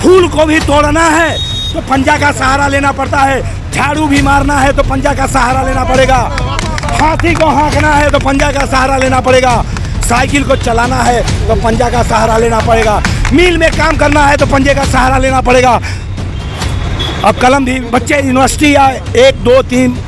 फूल को भी तोड़ना है तो पंजा का सहारा लेना पड़ता है, झाड़ू भी मारना है तो पंजा का सहारा लेना पड़ेगा, हाथी को हाँकना है तो पंजा का सहारा लेना पड़ेगा, साइकिल को चलाना है तो पंजा का सहारा लेना पड़ेगा, मिल में काम करना है तो पंजे का सहारा लेना पड़ेगा। अब कलम भी बच्चे यूनिवर्सिटी या 1, 2, 3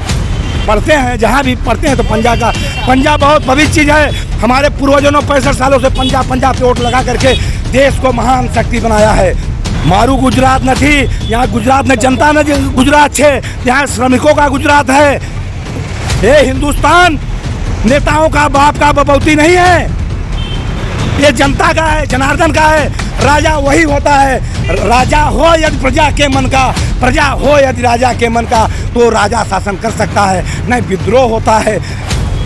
पढ़ते हैं, जहाँ भी पढ़ते हैं तो पंजा बहुत पवित्र चीज़ है। हमारे पूर्वजों ने 65 सालों से पंजा पे वोट लगा करके देश को महान शक्ति बनाया है। मारू गुजरात न थी, यहाँ गुजरात में जनता न गुजरात छे, यहाँ श्रमिकों का गुजरात है। ये हिंदुस्तान नेताओं का बाप का बपौती नहीं है, ये जनता का है, जनार्दन का है। राजा वही होता है, राजा हो यदि प्रजा के मन का, प्रजा हो यदि राजा के मन का, तो राजा शासन कर सकता है, नहीं विद्रोह होता है।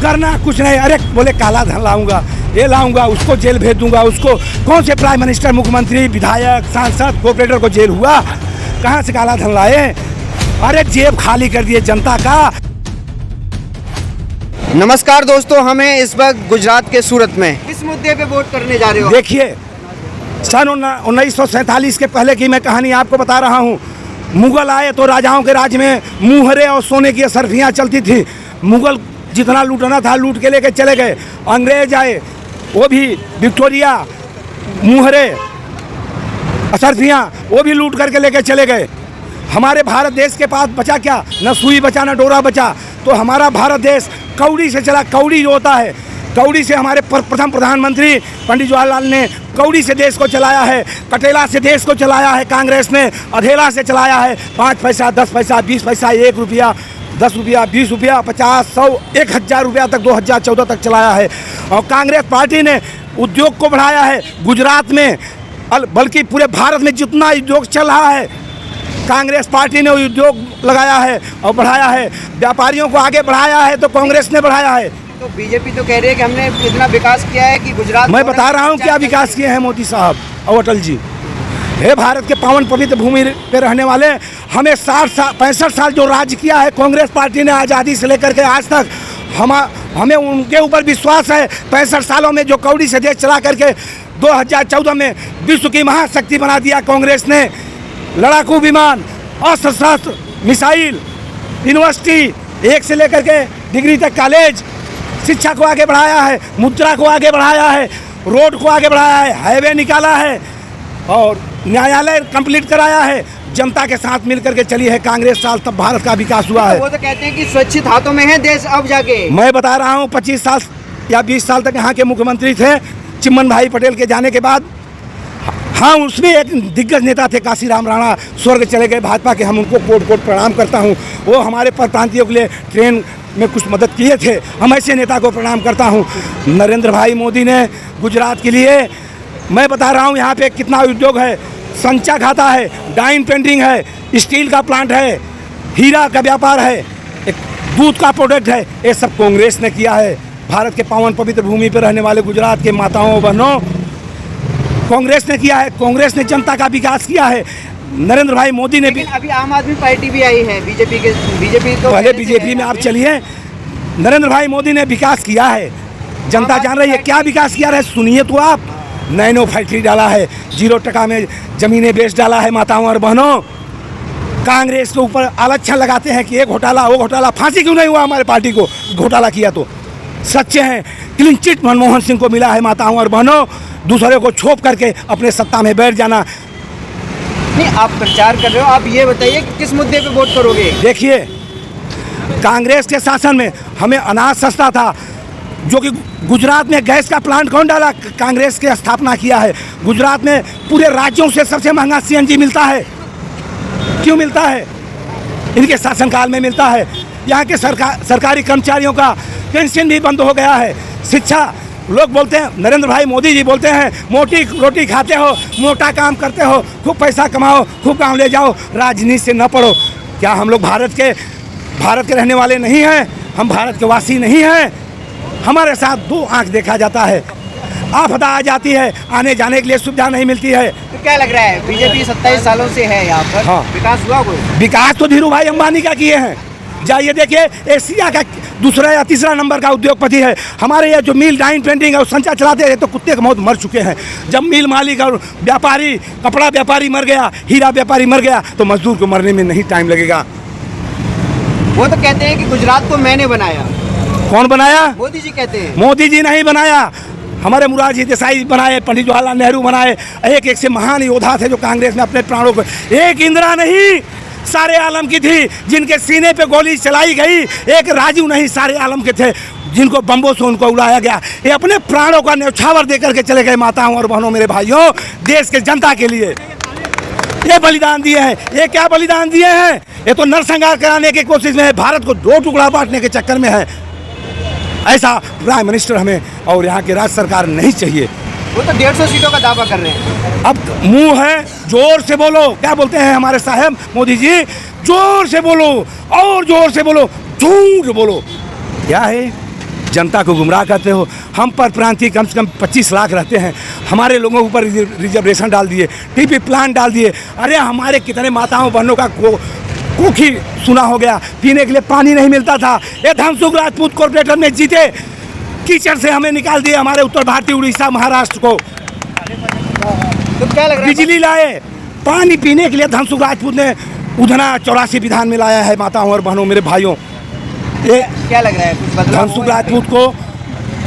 करना कुछ नहीं, अरे बोले काला धन लाऊंगा, ये लाऊंगा, उसको जेल भेज दूंगा, उसको कौन से प्राइम मिनिस्टर, मुख्यमंत्री, विधायक, सांसद, कॉर्पोरेटर को जेल हुआ, कहाँ से काला धन लाए? अरे जेब खाली कर दिए जनता का। नमस्कार दोस्तों, हमें इस वक्त गुजरात के सूरत में किस मुद्दे पे वोट करने जा रहे हो? देखिए, सन 1947 के पहले की मैं कहानी आपको बता रहा हूँ। मुगल आए तो राजाओं के राज में मुहरे और सोने की असरफियाँ चलती थी। मुगल जितना लूटना था लूट के लेके चले गए। अंग्रेज आए, वो भी विक्टोरिया, मुहरे, असरफियाँ वो भी लूट करके लेके चले गए। हमारे भारत देश के पास बचा क्या? न सुई बचा न डोरा बचा। तो हमारा भारत देश कौड़ी से चला। कौड़ी जो होता है, कौड़ी से हमारे प्रथम प्रधानमंत्री पंडित जवाहरलाल ने कौड़ी से देश को चलाया है। कटेला से देश को चलाया है कांग्रेस ने, अधेला से चलाया है। 5 पैसा, 10 पैसा, 20 पैसा, 1 रुपया, 10 रुपया, 20 रुपया, 50, 100, 1000 रुपया तक 2014 तक चलाया है। और कांग्रेस पार्टी ने उद्योग को बढ़ाया है गुजरात में, बल्कि पूरे भारत में जितना उद्योग चल रहा है कांग्रेस पार्टी ने उद्योग लगाया है और बढ़ाया है। व्यापारियों को आगे बढ़ाया है तो कांग्रेस ने बढ़ाया है। तो बीजेपी तो कह रही है कि हमने इतना विकास किया है कि गुजरात, मैं बता रहा हूँ क्या विकास किए हैं मोदी साहब और अटल जी। हे भारत के पावन पवित्र भूमि पे रहने वाले, हमें 65 साल जो राज किया है कांग्रेस पार्टी ने, आज़ादी से लेकर के आज तक, हमें उनके ऊपर विश्वास है। 65 सालों में जो कौड़ी से देश चला करके 2014 में विश्व की महाशक्ति बना दिया कांग्रेस ने। लड़ाकू विमान, अस्त्र शस्त्र, मिसाइल, यूनिवर्सिटी 1 से लेकर के डिग्री तक कॉलेज, शिक्षा को आगे बढ़ाया है, मुद्रा को आगे बढ़ाया है, रोड को आगे बढ़ाया है, हाईवे निकाला है और न्यायालय कंप्लीट कराया है। जनता के साथ मिलकर के चली है कांग्रेस साल, तब भारत का विकास हुआ है। वो तो कहते हैं कि सुरक्षित हाथों में है देश अब जाके। मैं बता रहा हूँ 25 साल या 20 साल तक यहाँ के मुख्यमंत्री थे चिमन भाई पटेल के जाने के बाद। हाँ, उसमें एक दिग्गज नेता थे काशीराम राणा, स्वर्ग चले गए भाजपा के, हम उनको कोट कोट प्रणाम करता हूँ। वो हमारे परप्रांतियों के लिए ट्रेन में कुछ मदद किए थे, हम ऐसे नेता को प्रणाम करता हूँ। नरेंद्र भाई मोदी ने गुजरात के लिए, मैं बता रहा हूँ यहाँ पे कितना उद्योग है, संचा खाता है, डाइन पेंटिंग है, स्टील का प्लांट है, हीरा का व्यापार है, एक दूध का प्रोडक्ट है, ये सब कांग्रेस ने किया है। भारत के पावन पवित्र भूमि पर रहने वाले गुजरात के माताओं बहनों, कांग्रेस ने किया है। कांग्रेस ने जनता का विकास किया है। नरेंद्र भाई मोदी ने भी, अभी आम आदमी पार्टी भी आई है बीजेपी तो पहले बीजेपी में आप चलिए। नरेंद्र भाई मोदी ने विकास किया है, जनता जान रही है क्या विकास किया है। सुनिए तो आप, नैनो फैक्ट्री डाला है, 0 टका में जमीनें बेच डाला है। माताओं और बहनों, कांग्रेस के ऊपर आलच्छन लगाते हैं कि ये घोटाला वो घोटाला, फांसी क्यों नहीं हुआ हमारे पार्टी को घोटाला किया तो? सच्चे हैं, क्लीन चिट मनमोहन सिंह को मिला है। माताओं और बहनों, दूसरे को छोप करके अपने सत्ता में बैठ जाना। नहीं, आप प्रचार कर रहे हो, आप ये बताइए कि किस मुद्दे पे वोट करोगे? देखिए, कांग्रेस के शासन में हमें अनाज सस्ता था, जो कि गुजरात में गैस का प्लांट कौन डाला? कांग्रेस के स्थापना किया है। गुजरात में पूरे राज्यों से सबसे महंगा CNG मिलता है। क्यों मिलता है? इनके शासनकाल में मिलता है। यहाँ के सरकारी कर्मचारियों का पेंशन भी बंद हो गया है। शिक्षा, लोग बोलते हैं, नरेंद्र भाई मोदी जी बोलते हैं, मोटी रोटी खाते हो, मोटा काम करते हो, खूब पैसा कमाओ, खूब गाँव ले जाओ, राजनीति से न पढ़ो। क्या हम लोग भारत के रहने वाले नहीं हैं? हम भारत के वासी नहीं हैं? हमारे साथ 2 आंख देखा जाता है, आपदा आ जाती है, आने जाने के लिए सुविधा नहीं मिलती है। तो क्या लग रहा है, बीजेपी 27 सालों से है यहाँ पर, हाँ, विकास हुआ कोई? विकास तो धीरू भाई अंबानी का किए हैं। जाइए देखिए, एशिया का दूसरा या तीसरा नंबर का उद्योगपति है। हमारे ये जो मिल डाइन पेंटिंग और संचा चलाते हैं तो कुत्ते के मौत मर चुके हैं। जब मिल मालिक और व्यापारी, कपड़ा व्यापारी मर गया, हीरा व्यापारी मर गया, तो मजदूर को मरने में नहीं टाइम लगेगा। वो तो कहते हैं कि गुजरात को मैंने बनाया। कौन बनाया? मोदी जी कहते हैं। मोदी जी नहीं बनाया, हमारे मुरारजी देसाई बनाए, पंडित जवाहरलाल नेहरू बनाए। एक एक से महान योद्धा थे जो कांग्रेस में अपने प्राणों को, एक इंदिरा नहीं सारे आलम की थी जिनके सीने पे गोली चलाई गई। एक राजीव नहीं सारे आलम के थे जिनको बम्बों से उनको उड़ाया गया। ये अपने प्राणों का न्यौछावर दे करके चले गए माताओं और बहनों, मेरे भाइयों, देश के जनता के लिए ये बलिदान दिए हैं। ये क्या बलिदान दिए हैं? ये तो नरसंहार कराने की कोशिश में है, भारत को दो टुकड़ा बांटने के चक्कर में है। ऐसा प्राइम मिनिस्टर हमें और यहाँ की राज्य सरकार नहीं चाहिए। वो तो 150 सीटों का दावा कर रहे हैं। अब मुंह है, जोर से बोलो। क्या बोलते हैं हमारे साहब मोदी जी? जोर से बोलो और जोर से बोलो, झूठ बोलो। क्या है? जनता को गुमराह करते हो। हम पर प्रांतीय कम से कम 25 लाख रहते हैं, हमारे लोगों के ऊपर रिजर्वेशन डाल दिए, टीपी प्लान डाल दिए। अरे हमारे कितने माताओं बहनों का कुखी सुना हो गया, पीने के लिए पानी नहीं मिलता था। ये धनसुख राजपूत कॉर्पोरेटर में जीते, कीचड़ से हमें निकाल दिए हमारे उत्तर भारतीय उड़ीसा महाराष्ट्र को। तो क्या लग रहा है? बिजली लाए, पानी पीने के लिए धनसुख राजपूत ने उधना 84 विधान में लाया है। माताओं और बहनों, मेरे भाइयों, ये क्या लग रहा है? कुछ बदलाव धनसुख राजपूत को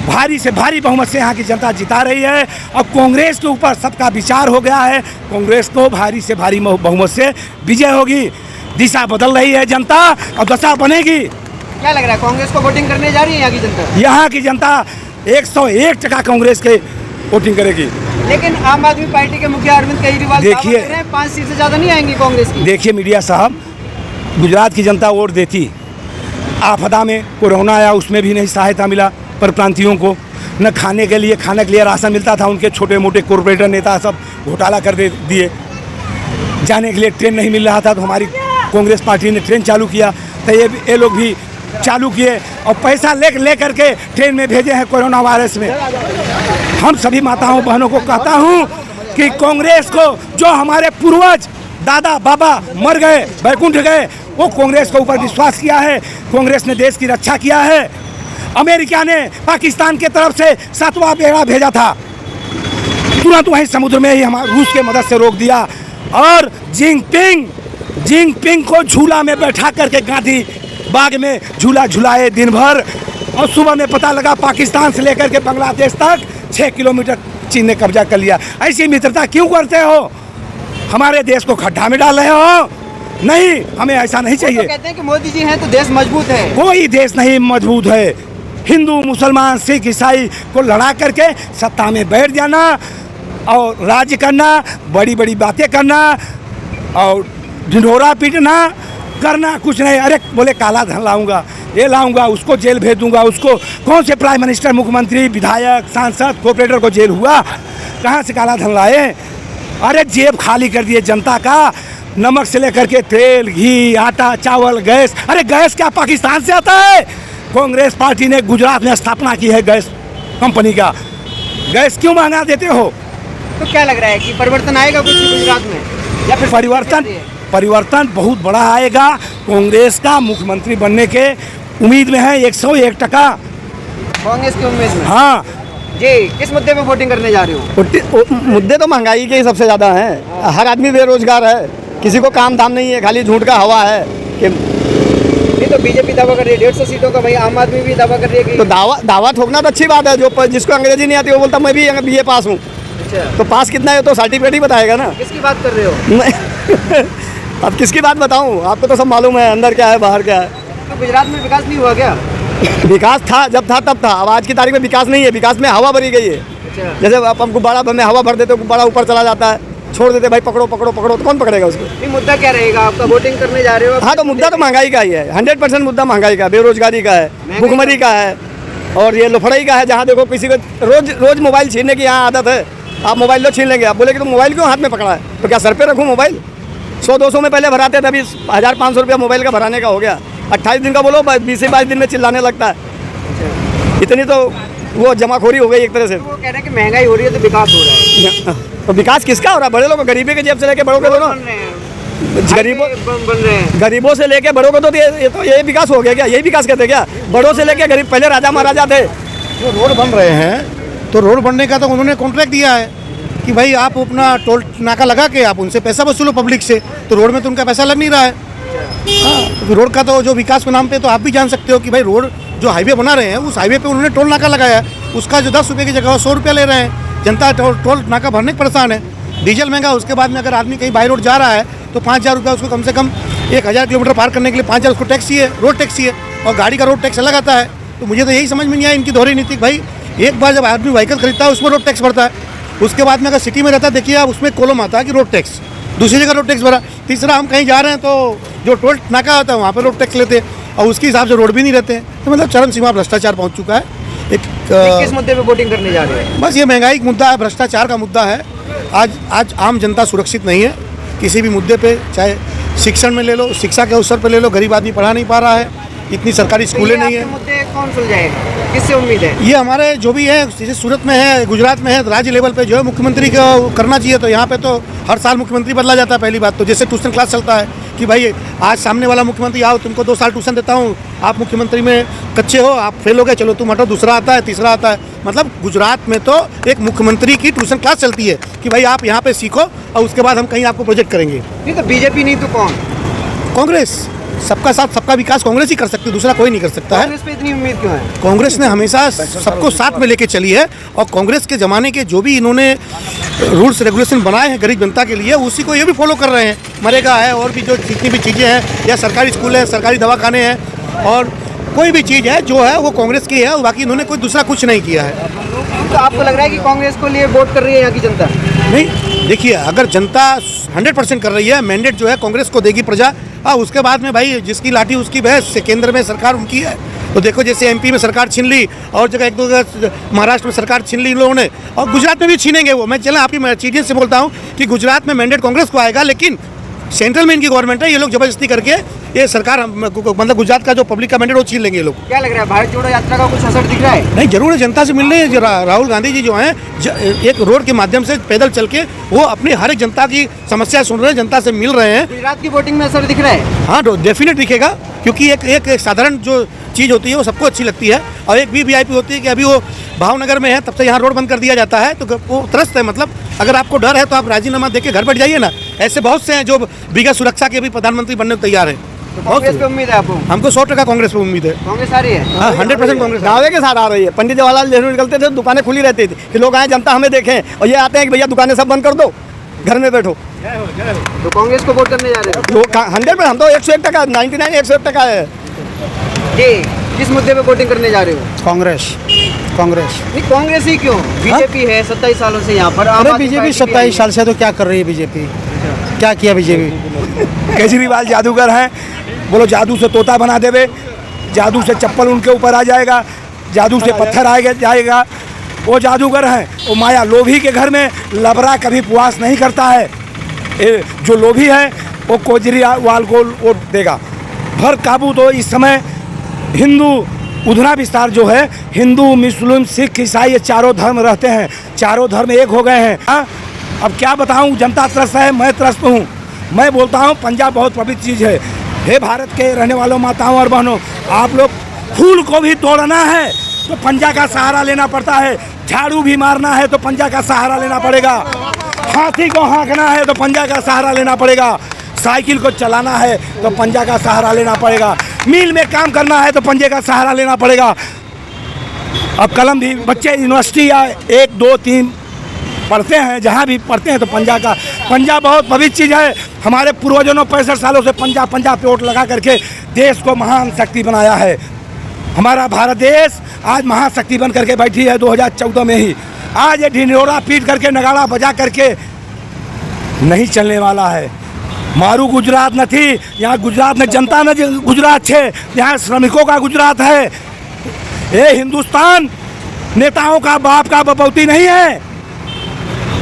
भारी से भारी बहुमत से यहाँ की जनता जिता रही है। अब कांग्रेस के ऊपर सबका विचार हो गया है, कांग्रेस को भारी से भारी बहुमत से विजय होगी। दिशा बदल रही है जनता और दशा बनेगी। क्या लग रहा है? कांग्रेस को वोटिंग करने जा रही है यहाँ की जनता? यहाँ की जनता 101% कांग्रेस के वोटिंग करेगी। लेकिन आम आदमी पार्टी के मुखिया अरविंद केजरीवाल देखिए, 5 सीट से ज्यादा नहीं आएंगी कांग्रेस की। देखिए मीडिया साहब, गुजरात की जनता वोट देती। आपदा में कोरोना आया, उसमें भी नहीं सहायता मिला पर प्रांतियों को, न खाने के लिए राशन मिलता था। उनके छोटे मोटे कॉरपोरेटर नेता सब घोटाला कर दिए। जाने के लिए ट्रेन नहीं मिल रहा था तो हमारी कांग्रेस पार्टी ने ट्रेन चालू किया, तो ये लोग भी चालू किए और पैसा ले करके ट्रेन में भेजे हैं कोरोना वायरस में। हम सभी माताओं बहनों को कहता हूँ कि कांग्रेस को, जो हमारे पूर्वज दादा बाबा मर गए, बैकुंठ गए, वो कांग्रेस के ऊपर विश्वास किया है। कांग्रेस ने देश की रक्षा किया है। अमेरिका ने पाकिस्तान के तरफ से 7वां बेड़ा भेजा था, तुरंत वहीं समुद्र में ही हमारे रूस के मदद से रोक दिया। और जिनपिंग को झूला में बैठा करके गांधी बाग में झूला झुलाए दिन भर, और सुबह में पता लगा पाकिस्तान से लेकर के बांग्लादेश तक 6 किलोमीटर चीन ने कब्जा कर लिया। ऐसी मित्रता क्यों करते हो? हमारे देश को खड्डा में डाल रहे हो। नहीं, हमें ऐसा नहीं चाहिए। तो कहते हैं कि मोदी जी हैं तो देश मजबूत है। कोई देश नहीं मजबूत है। हिंदू मुसलमान सिख ईसाई को लड़ा करके सत्ता में बैठ जाना और राज्य करना, बड़ी बड़ी बातें करना और ढिंढोरा पीटना करना कुछ नहीं। अरे बोले काला धन लाऊंगा, ये लाऊंगा, उसको जेल भेज दूंगा। उसको कौन से प्राइम मिनिस्टर, मुख्यमंत्री, विधायक, सांसद, कॉर्पोरेटर को जेल हुआ? कहाँ से काला धन लाए? अरे जेब खाली कर दिए जनता का। नमक से लेकर के तेल, घी, आटा, चावल, गैस। अरे गैस क्या पाकिस्तान से आता है? कांग्रेस पार्टी ने गुजरात में स्थापना की है गैस कंपनी का। गैस क्यों महंगा देते हो? तो क्या लग रहा है कि परिवर्तन आएगा कुछ गुजरात में, या फिर परिवर्तन बहुत बड़ा आएगा। कांग्रेस का मुख्यमंत्री बनने के उम्मीद में है 101%। कांग्रेस की उम्मीद में? हाँ जी। किस मुद्दे पे वोटिंग करने जा रहे हो? मुद्दे तो महंगाई के ही सबसे ज़्यादा हैं। हर आदमी बेरोजगार है, किसी को काम धाम नहीं है, खाली झूठ का हवा है कि नहीं। तो बीजेपी दावा कर रही है 150 सीटों का, भाई आम आदमी भी दावा कर रही है कि तो दावा ठोकना तो अच्छी बात है। जो जिसको अंग्रेजी नहीं आती वो बोलता मैं भी BA पास हूँ। अच्छा, तो पास कितना है तो सर्टिफिकेट ही बताएगा ना। किसकी बात कर रहे हो? मैं अब किसकी बात बताऊँ? आपको तो सब मालूम है अंदर क्या है बाहर क्या है। तो गुजरात में विकास नहीं हुआ क्या? विकास था, जब था तब था। अब आज की तारीख में विकास नहीं है, विकास में हवा भरी गई है। अच्छा, जैसे आप हम गुब्बारा में हवा भर देते, गुब्बारा ऊपर चला जाता है, छोड़ देते भाई पकड़ो पकड़ो पकड़ो, तो कौन पकड़ेगा उसको? नहीं, मुद्दा क्या रहेगा आपका? वोटिंग करने जा रहे हो? हाँ, तो मुद्दा तो महंगाई का ही है। 100% मुद्दा महंगाई का, बेरोजगारी का है, भुखमरी का है और ये लफड़ाई का है। जहाँ देखो किसी को रोज मोबाइल छीनने की यहाँ आदत है। आप मोबाइल लो छीन लेंगे। आप बोले कि तुम मोबाइल क्यों हाथ में पकड़ा है? तो क्या सर पे रखूँ मोबाइल? 100-200 में पहले भराते थे, अभी 1500 रुपया मोबाइल का भराने का हो गया। 28 दिन का बोलो, 20 से 22 दिन में चिल्लाने लगता है। इतनी तो वो जमाखोरी हो गई एक तरह से। वो कह रहे हैं कि महंगाई हो रही है तो विकास हो रहा है। तो विकास किसका हो रहा है? बड़े लोग, गरीबी के जेब से लेके बड़ों के दोनों। बन रहे हैं। गरीबों बन रहे हैं। गरीबों से लेके बड़ों को तो ये विकास हो गया क्या? यही विकास कहते क्या? बड़ों से लेके गरीब, पहले राजा महाराजा थे। जो रोड बन रहे हैं तो रोड बनने का तो उन्होंने कॉन्ट्रैक्ट दिया है कि भाई आप अपना टोल नाका लगा के आप उनसे पैसा वसूलो पब्लिक से, तो रोड में तो उनका पैसा लग नहीं रहा है। हाँ, तो रोड का तो जो विकास के नाम पे तो आप भी जान सकते हो कि भाई रोड जो हाईवे बना रहे हैं उस हाईवे पे उन्होंने टोल नाका लगाया है, उसका जो 10 रुपये की जगह 100 रुपया ले रहे हैं। जनता टोल नाका भरने के परेशान है, डीजल महंगा, उसके बाद में अगर आदमी कहीं बाई रोड जा रहा है तो 5,000 रुपया उसको कम से कम 1,000 किलोमीटर पार करने के लिए 5,000 उसको टैक्स ही है, रोड टैक्स ही है, और गाड़ी का रोड टैक्स अलग आता है। तो मुझे तो यही समझ में नहीं आया इनकी दोहरी नीति। भाई एक बार जब आदमी व्हीकल खरीदता है उसमें रोड टैक्स भरता है, उसके बाद में अगर सिटी में रहता है देखिए आप उसमें कॉलम आता है कि रोड टैक्स, दूसरी जगह रोड टैक्स भरा, तीसरा हम कहीं जा रहे हैं तो जो टोल नाका होता है वहाँ पर रोड टैक्स लेते हैं और उसके हिसाब से रोड भी नहीं रहते हैं। तो मतलब चरम सीमा भ्रष्टाचार पहुँच चुका है। किस मुद्दे पे वोटिंग करने जा रहे हैं? बस ये महंगाई का मुद्दा है, भ्रष्टाचार का मुद्दा है। आज आम जनता सुरक्षित नहीं है किसी भी मुद्दे पे, चाहे शिक्षण में ले लो, शिक्षा के अवसर पे ले लो, गरीब आदमी पढ़ा नहीं पा रहा है, इतनी सरकारी स्कूलें नहीं है। मुद्दे कौन सुलझाएगा, किससे उम्मीद है? ये हमारे जो भी है, जैसे सूरत में है, गुजरात में है, तो राज्य लेवल पे जो है मुख्यमंत्री को करना चाहिए। तो यहाँ पे तो हर साल मुख्यमंत्री बदला जाता है। पहली बात तो जैसे ट्यूशन क्लास चलता है कि भाई आज सामने वाला मुख्यमंत्री आओ, तुमको 2 साल ट्यूशन देता हूँ, आप मुख्यमंत्री में कच्चे हो, आप फेल हो गए, चलो तुम हटो, दूसरा आता है, तीसरा आता है। मतलब गुजरात में तो एक मुख्यमंत्री की ट्यूशन क्लास चलती है कि भाई आप यहाँ पे सीखो और उसके बाद हम कहीं आपको प्रोजेक्ट करेंगे। नहीं तो बीजेपी नहीं तो कौन? कांग्रेस। सबका साथ सबका विकास कांग्रेस ही कर सकती है, दूसरा कोई नहीं कर सकता है। कांग्रेस पे इतनी उम्मीद क्यों है? कांग्रेस ने हमेशा सबको साथ में लेके चली है और कांग्रेस के ज़माने के जो भी इन्होंने रूल्स रेगुलेशन बनाए हैं गरीब जनता के लिए, उसी को ये भी फॉलो कर रहे हैं। मरेगा है और भी जो जितनी भी चीज़ें हैं, या सरकारी स्कूल है, सरकारी दवाखाने हैं, और कोई भी चीज़ है जो है वो कांग्रेस की है, और बाकी इन्होंने कोई दूसरा कुछ नहीं किया है। तो आपको लग रहा है कि कांग्रेस को लिए वोट कर रही है यहाँ की जनता? नहीं, देखिए अगर जनता 100% कर रही है, मैंडेट जो है कांग्रेस को देगी प्रजा, हाँ उसके बाद में भाई जिसकी लाठी उसकी भैंस, से केंद्र में सरकार उनकी है। तो देखो जैसे एमपी में सरकार छीन ली और जगह 1-2 जगह महाराष्ट्र में सरकार छीन ली इन लोगों ने, और गुजरात में भी छीनेंगे वो। मैं चला आपकी चीज़ें से बोलता हूँ कि गुजरात में मैंडेट कांग्रेस को आएगा, लेकिन सेंट्रल में इनकी गवर्नमेंट है, ये लोग जबरदस्ती करके ये सरकार मतलब गुजरात का जो पब्लिक का मैंडेट वो छीन लेंगे ये लोग। क्या लग रहा है, भारत जोड़ो यात्रा का कुछ असर दिख रहा है? नहीं, जरूर है, जनता से मिल रहे हैं। राहुल गांधी जी जो हैं एक रोड के माध्यम से पैदल चल के वो अपनी हर एक जनता की समस्या सुन रहे हैं, जनता से मिल रहे हैं। गुजरात की वोटिंग में असर दिख रहा है? हाँ, डेफिनेट दिखेगा, क्योंकि एक साधारण जो चीज़ होती है वो सबको अच्छी लगती है, और एक भी वीआईपी होती है कि अभी वो भावनगर में है तब से यहाँ रोड बंद कर दिया जाता है, तो वो त्रस्त है। मतलब अगर आपको डर है तो आप राजीनामा देके घर बैठ जाइए ना। ऐसे बहुत से हैं जो बिना सुरक्षा के भी प्रधानमंत्री बनने को तैयार हैं। तो कांग्रेस पे उम्मीद है आपको? हमको 100% कांग्रेस पे उम्मीद है। कांग्रेस आ रही है? हाँ, 100% कांग्रेस। दावे के साथ आ रही है। पंडित जवाहरलाल नेहरू निकलते थे, दुकानें खुली रहती थी कि लोग आए, जनता हमें देखें, और ये आते हैं कि भैया दुकानें सब बंद कर दो, घर में बैठो। तो कांग्रेस को वोट करने जा रहे हो? लोग 100%, हम तो 101%, 99 101% है। जी, किस मुद्दे पे वोटिंग करने जा रहे हो? कांग्रेस। नहीं, कांग्रेस ही क्यों? बीजेपी है 27 सालों से यहाँ पर। अरे बीजेपी 27 साल से तो क्या कर रही है बीजेपी? क्या किया बीजेपी? केजरीवाल जादूगर हैं, बोलो जादू से तोता बना देवे, जादू से चप्पल उनके ऊपर आ जाएगा, जादू से पत्थर आ जाएगा। वो जादूगर हैं, वो माया लोभी के घर में लबरा कभी पुआस नहीं करता है। जो लोभी है वो केजरीवाल को वोट देगा। भर काबू तो इस समय हिंदू उधना विस्तार जो है, हिंदू मुस्लिम सिख ईसाई ये चारों धर्म रहते हैं, चारों धर्म एक हो गए हैं। हाँ, अब क्या बताऊं, जनता त्रस्त है, मैं त्रस्त हूँ। मैं बोलता हूँ पंजाब बहुत पवित्र चीज़ है। हे भारत के रहने वालों, माताओं और बहनों, आप लोग फूल को भी तोड़ना है तो पंजा का सहारा लेना पड़ता है, झाड़ू भी मारना है तो पंजा का सहारा लेना पड़ेगा, हाथी को हाँकना है तो पंजा का सहारा लेना पड़ेगा, साइकिल को चलाना है तो पंजा का सहारा लेना पड़ेगा, मिल में काम करना है तो पंजे का सहारा लेना पड़ेगा। अब कलम भी बच्चे यूनिवर्सिटी या 1, 2, 3 पढ़ते हैं, जहाँ भी पढ़ते हैं तो पंजा बहुत पवित्र चीज़ है। हमारे पूर्वजों ने 65 सालों से पंजा पे वोट लगा करके देश को महान शक्ति बनाया है। हमारा भारत देश आज महाशक्ति बन करके बैठी है 2014 में ही। आज ये ढिंढोरा पीट करके, नगाड़ा बजा करके नहीं चलने वाला है। मारू गुजरात નથી, यहाँ गुजरात में जनता ने गुजरात है, यहाँ श्रमिकों का गुजरात है। ये हिंदुस्तान नेताओं का बाप का बपौती नहीं है,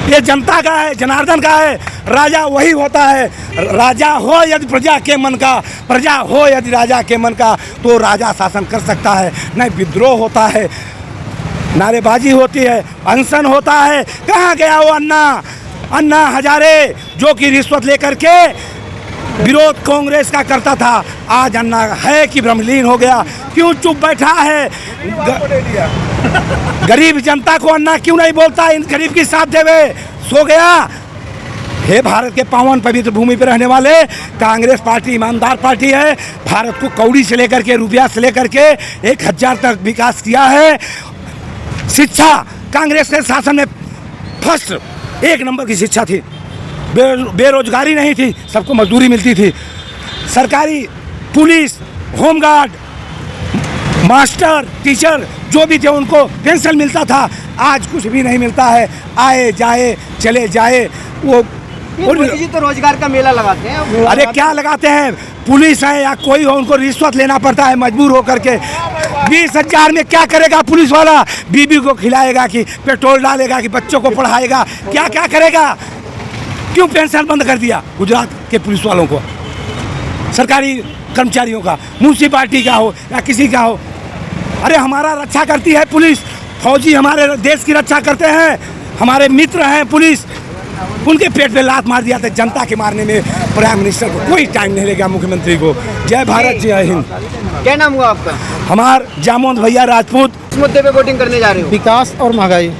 ये जनता का है, जनार्दन का है। राजा वही होता है, राजा हो यदि प्रजा के मन का, प्रजा हो यदि राजा के मन का, तो राजा शासन कर सकता है। नहीं विद्रोह होता है, नारेबाजी होती है, अनशन होता है। कहाँ गया वो अन्ना हजारे जो कि रिश्वत लेकर के विरोध कांग्रेस का करता था, आज अन्ना है कि ब्रह्मलीन हो गया, क्यों चुप बैठा है? गरीब जनता को अन्ना क्यों नहीं बोलता? इन गरीब की साथ देवे, सो गया। हे भारत के पावन पवित्र भूमि पर रहने वाले, कांग्रेस पार्टी ईमानदार पार्टी है। भारत को कौड़ी से लेकर के रुपया से लेकर के 1000 तक विकास किया है। शिक्षा कांग्रेस के शासन में फर्स्ट 1 नंबर की शिक्षा थी, बेरोजगारी नहीं थी, सबको मजदूरी मिलती थी। सरकारी पुलिस, होमगार्ड, मास्टर, टीचर जो भी थे उनको पेंशन मिलता था, आज कुछ भी नहीं मिलता है। आए जाए चले जाए वो मोदी जी तो रोजगार का मेला लगाते हैं। अरे क्या लगाते हैं? पुलिस है या कोई हो, उनको रिश्वत लेना पड़ता है मजबूर होकर के। 20,000 में क्या करेगा पुलिस वाला? बीबी को खिलाएगा कि पेट्रोल डालेगा कि बच्चों को पढ़ाएगा? क्या क्या करेगा? क्यों पेंशन बंद कर दिया गुजरात के पुलिस वालों को, सरकारी कर्मचारियों का, म्यूनसिपालिटी का हो या किसी का हो? अरे हमारा रक्षा करती है पुलिस, फौजी हमारे देश की रक्षा करते हैं, हमारे मित्र हैं पुलिस। उनके पेट पे लात मार दिया था जनता के मारने में प्राइम मिनिस्टर को कोई टाइम नहीं लेगा, मुख्यमंत्री को। जय भारत, जय हिंद। क्या नाम हुआ आपका? हमार जामोद भैया राजपूत। इस मुद्दे पे वोटिंग करने जा रहे हो? विकास और महंगाई।